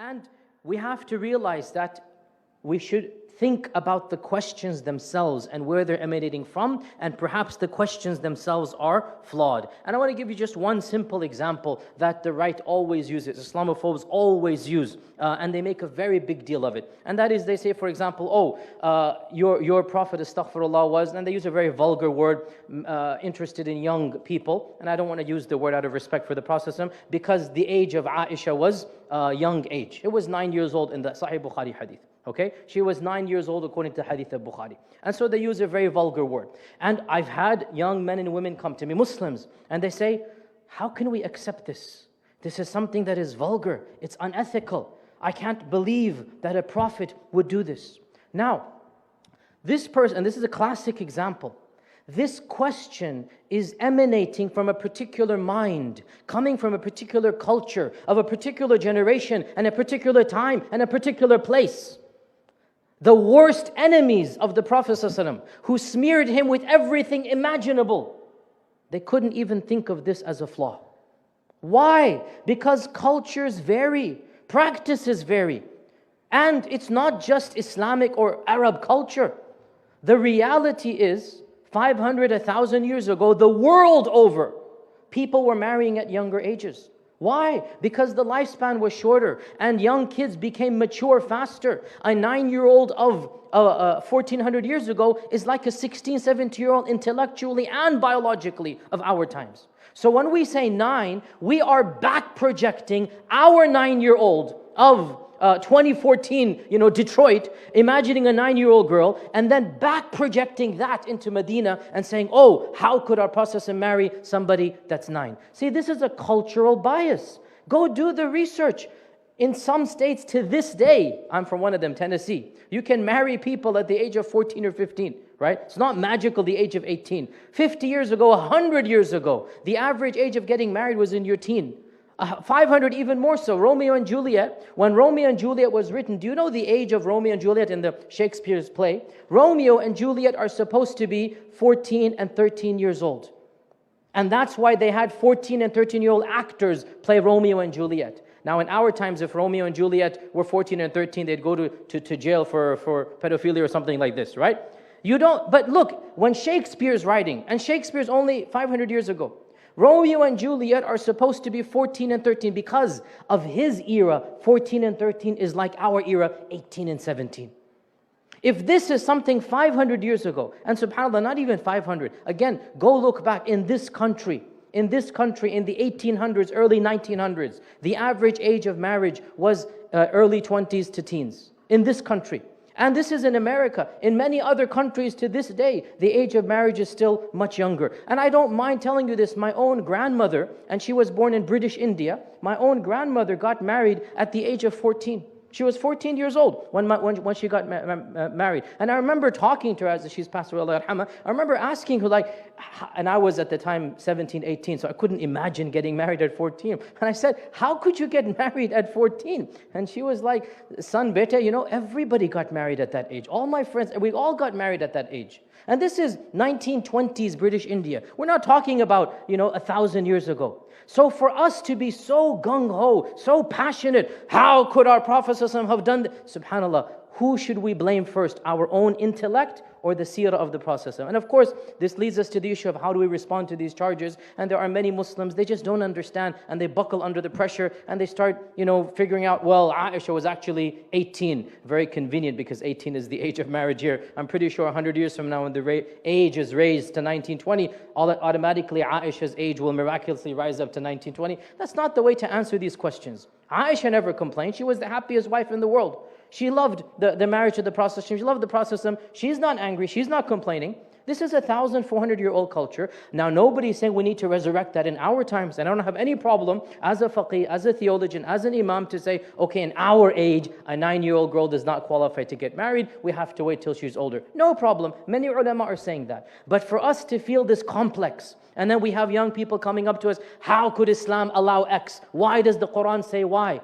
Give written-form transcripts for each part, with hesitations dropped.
And we have to realize that we should think about the questions themselves and where they're emanating from, and perhaps the questions themselves are flawed. And I want to give you just one simple example that the right always uses, Islamophobes always use, and they make a very big deal of it. And that is, they say, for example, your Prophet, astaghfirullah, was, and they use a very vulgar word, interested in young people. And I don't want to use the word out of respect for the Prophet, because the age of Aisha was young age. It was 9 years old in the Sahih Bukhari hadith. Okay, she was 9 years old according to Hadith of Bukhari. And so they use a very vulgar word. And I've had young men and women come to me, Muslims, and they say, how can we accept this? This is something that is vulgar. It's unethical. I can't believe that a prophet would do this. Now, this person, and this is a classic example, this question is emanating from a particular mind, coming from a particular culture, of a particular generation, and a particular time, and a particular place. The worst enemies of the Prophet ﷺ, who smeared him with everything imaginable, they couldn't even think of this as a flaw. Why? Because cultures vary, practices vary. And it's not just Islamic or Arab culture. The reality is, 500, 1,000 years ago, the world over, people were marrying at younger ages. Why? Because the lifespan was shorter and young kids became mature faster. A 9-year-old of 1400 years ago is like a 16, 17-year-old intellectually and biologically of our times. So when we say 9, we are back projecting our 9-year-old of 2014, Detroit, imagining a 9-year-old girl, and then back projecting that into Medina and saying, oh, how could our Prophet marry somebody that's 9? See, this is a cultural bias. Go do the research. In some states to this day, I'm from one of them, Tennessee, you can marry people at the age of 14 or 15, right? It's not magical, the age of 18. 50 years ago, 100 years ago, the average age of getting married was in your teen. 500 even more so. Romeo and Juliet, when Romeo and Juliet was written, do you know the age of Romeo and Juliet in the Shakespeare's play? Romeo and Juliet are supposed to be 14 and 13 years old. And that's why they had 14 and 13-year-old actors play Romeo and Juliet. Now in our times, if Romeo and Juliet were 14 and 13, they'd go to jail for pedophilia or something like this, right? But look, when Shakespeare's writing, and Shakespeare's only 500 years ago, Romeo and Juliet are supposed to be 14 and 13 because of his era. 14 and 13 is like our era, 18 and 17. If this is something 500 years ago, and subhanAllah, not even 500, again, go look back in this country, in the 1800s, early 1900s, the average age of marriage was early 20s to teens in this country. And this is in America. In many other countries to this day, the age of marriage is still much younger. And I don't mind telling you this, my own grandmother, and she was born in British India, my own grandmother got married at the age of 14. She was 14 years old when she got married. And I remember talking to her as she's passed away, Allah yarhamha. I remember asking her and I was at the time 17, 18, so I couldn't imagine getting married at 14. And I said, how could you get married at 14? And she was like, son, beta, everybody got married at that age. All my friends, we all got married at that age. And this is 1920s British India. We're not talking about, 1,000 years ago. So for us to be so gung-ho, so passionate, how could our Prophet ﷺ have done that? SubhanAllah, who should we blame first? Our own intellect or the seerah of the Prophet ﷺ? And of course, this leads us to the issue of how do we respond to these charges. And there are many Muslims, they just don't understand and they buckle under the pressure and they start, figuring out, well, Aisha was actually 18. Very convenient because 18 is the age of marriage here. I'm pretty sure 100 years from now when the age is raised to 1920, automatically Aisha's age will miraculously rise up to 1920. That's not the way to answer these questions. Aisha never complained. She was the happiest wife in the world. She loved the marriage of the Prophet. She loved the Prophet. She's not angry. She's not complaining. This is a 1,400-year-old culture. Now, nobody's saying we need to resurrect that in our times. And I don't have any problem as a faqih, as a theologian, as an imam to say, okay, in our age, a 9-year-old girl does not qualify to get married. We have to wait till she's older. No problem. Many ulama are saying that. But for us to feel this complex, and then we have young people coming up to us, how could Islam allow X? Why does the Quran say Y?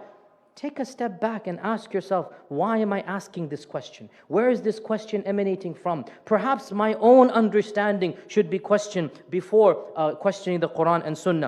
Take a step back and ask yourself, why am I asking this question? Where is this question emanating from? Perhaps my own understanding should be questioned before questioning the Quran and Sunnah.